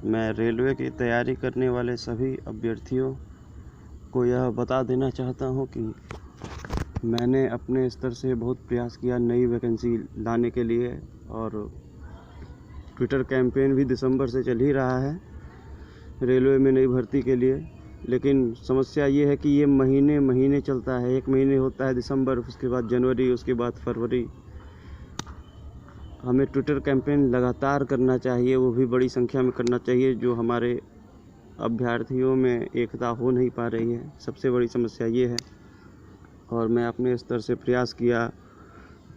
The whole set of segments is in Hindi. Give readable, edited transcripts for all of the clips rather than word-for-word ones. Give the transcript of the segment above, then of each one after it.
मैं रेलवे की तैयारी करने वाले सभी अभ्यर्थियों को यह बता देना चाहता हूँ कि मैंने अपने स्तर से बहुत प्रयास किया नई वैकेंसी लाने के लिए, और ट्विटर कैंपेन भी दिसंबर से चल ही रहा है रेलवे में नई भर्ती के लिए। लेकिन समस्या ये है कि ये महीने महीने चलता है। एक महीने होता है दिसंबर, उसके बाद जनवरी, उसके बाद फरवरी। हमें ट्विटर कैंपेन लगातार करना चाहिए, वो भी बड़ी संख्या में करना चाहिए। जो हमारे अभ्यर्थियों में एकता हो नहीं पा रही है, सबसे बड़ी समस्या ये है। और मैं अपने स्तर से प्रयास किया,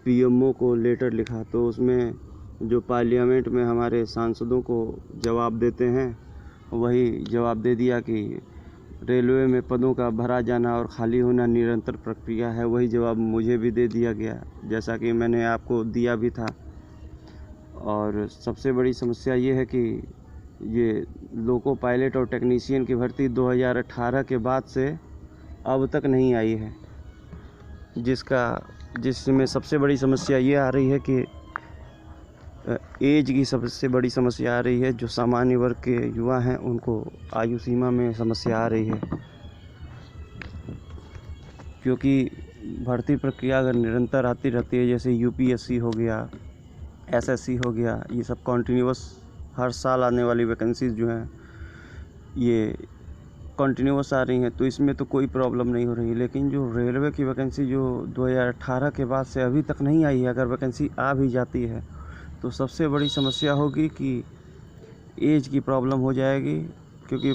पीएमओ को लेटर लिखा, तो उसमें जो पार्लियामेंट में हमारे सांसदों को जवाब देते हैं वही जवाब दे दिया कि रेलवे में पदों का भरा जाना और खाली होना निरंतर प्रक्रिया है। वही जवाब मुझे भी दे दिया गया, जैसा कि मैंने आपको दिया भी था। और सबसे बड़ी समस्या ये है कि ये लोको पायलट और टेक्नीशियन की भर्ती 2018 के बाद से अब तक नहीं आई है, जिसमें सबसे बड़ी समस्या ये आ रही है कि एज की सबसे बड़ी समस्या आ रही है। जो सामान्य वर्ग के युवा हैं उनको आयु सीमा में समस्या आ रही है, क्योंकि भर्ती प्रक्रिया अगर निरंतर आती रहती है, जैसे यूपीएससी हो गया, एसएससी हो गया, ये सब कॉन्टीन्यूअस हर साल आने वाली वैकेंसीज जो हैं ये कॉन्टीन्यूअस आ रही हैं, तो इसमें तो कोई प्रॉब्लम नहीं हो रही। लेकिन जो रेलवे की वैकेंसी जो 2018 के बाद से अभी तक नहीं आई है, अगर वैकेंसी आ भी जाती है तो सबसे बड़ी समस्या होगी कि एज की प्रॉब्लम हो जाएगी, क्योंकि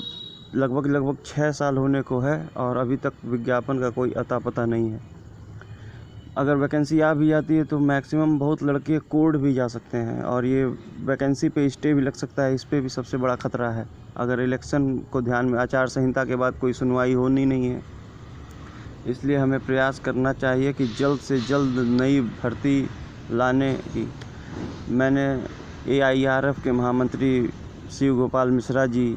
लगभग 6 साल होने को है और अभी तक विज्ञापन का कोई अता पता नहीं है। अगर वैकेंसी आ भी जाती है तो मैक्सिमम बहुत लड़के कोर्ट भी जा सकते हैं, और ये वैकेंसी पे स्टे भी लग सकता है। इस पे भी सबसे बड़ा खतरा है। अगर इलेक्शन को ध्यान में, आचार संहिता के बाद कोई सुनवाई होनी नहीं है, इसलिए हमें प्रयास करना चाहिए कि जल्द से जल्द नई भर्ती लाने की। मैंने AIRF के महामंत्री शिव गोपाल मिश्रा जी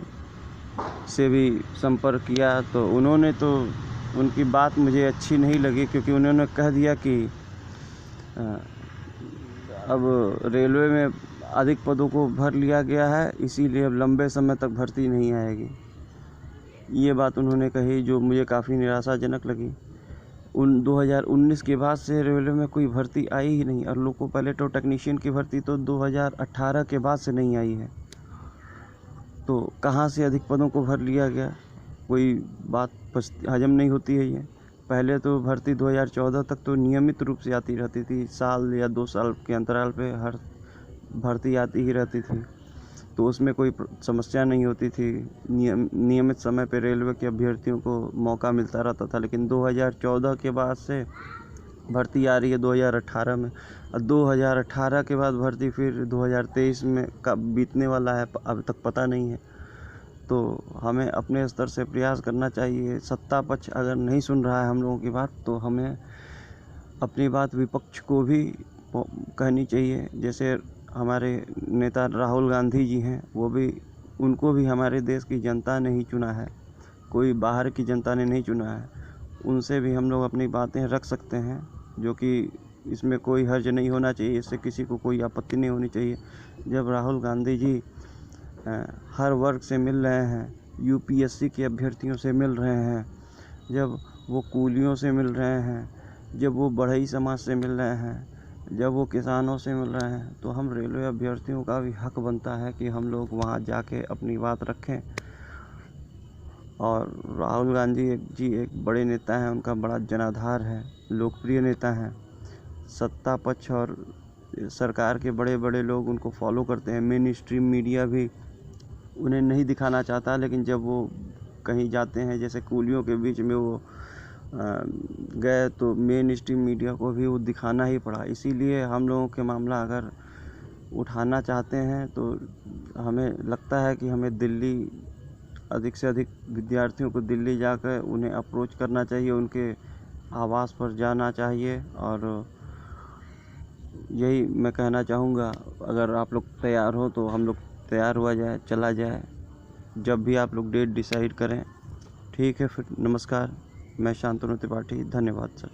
से भी संपर्क किया, तो उनकी बात मुझे अच्छी नहीं लगी, क्योंकि उन्होंने कह दिया कि अब रेलवे में अधिक पदों को भर लिया गया है, इसीलिए अब लंबे समय तक भर्ती नहीं आएगी। ये बात उन्होंने कही, जो मुझे काफ़ी निराशाजनक लगी। 2019 के बाद से रेलवे में कोई भर्ती आई ही नहीं, और लोको पायलट और टेक्नीशियन की भर्ती तो 2018 के बाद से नहीं आई है। तो कहाँ से अधिक पदों को भर लिया गया, कोई बात हजम नहीं होती है ये। पहले तो भर्ती 2014 तक तो नियमित रूप से आती रहती थी, साल या 2 साल के अंतराल पे हर भर्ती आती ही रहती थी, तो उसमें कोई समस्या नहीं होती थी। नियमित समय पे रेलवे के अभ्यर्थियों को मौका मिलता रहता था। लेकिन 2014 के बाद से भर्ती आ रही है 2018 में, और 2018 के बाद भर्ती फिर 2023 में कब बीतने वाला है अब तक पता नहीं है। तो हमें अपने स्तर से प्रयास करना चाहिए। सत्ता पक्ष अगर नहीं सुन रहा है हम लोगों की बात, तो हमें अपनी बात विपक्ष को भी कहनी चाहिए। जैसे हमारे नेता राहुल गांधी जी हैं, उनको भी हमारे देश की जनता ने ही चुना है, कोई बाहर की जनता ने नहीं चुना है। उनसे भी हम लोग अपनी बातें रख सकते हैं, जो कि इसमें कोई हर्ज नहीं होना चाहिए, इससे किसी को कोई आपत्ति नहीं होनी चाहिए। जब राहुल गांधी जी हर वर्ग से मिल रहे हैं, यूपीएससी के अभ्यर्थियों से मिल रहे हैं, जब वो कूलियों से मिल रहे हैं, जब वो बढ़ई समाज से मिल रहे हैं, जब वो किसानों से मिल रहे हैं, तो हम रेलवे अभ्यर्थियों का भी हक बनता है कि हम लोग वहाँ जाके अपनी बात रखें। और राहुल गांधी जी एक बड़े नेता हैं, उनका बड़ा जनाधार है, लोकप्रिय नेता हैं। सत्ता पक्ष और सरकार के बड़े बड़े लोग उनको फॉलो करते हैं। मेन स्ट्रीम मीडिया भी उन्हें नहीं दिखाना चाहता, लेकिन जब वो कहीं जाते हैं, जैसे कूलियों के बीच में वो गए, तो मेन स्ट्रीम मीडिया को भी वो दिखाना ही पड़ा। इसीलिए हम लोगों के मामला अगर उठाना चाहते हैं तो हमें लगता है कि हमें दिल्ली, अधिक से अधिक विद्यार्थियों को दिल्ली जाकर उन्हें अप्रोच करना चाहिए, उनके आवास पर जाना चाहिए। और यही मैं कहना चाहूँगा, अगर आप लोग तैयार हो तो हम लोग तैयार हुआ जाए, चला जाए, जब भी आप लोग डेट डिसाइड करें। ठीक है, फिर नमस्कार। मैं शांतनु त्रिपाठी, धन्यवाद सर।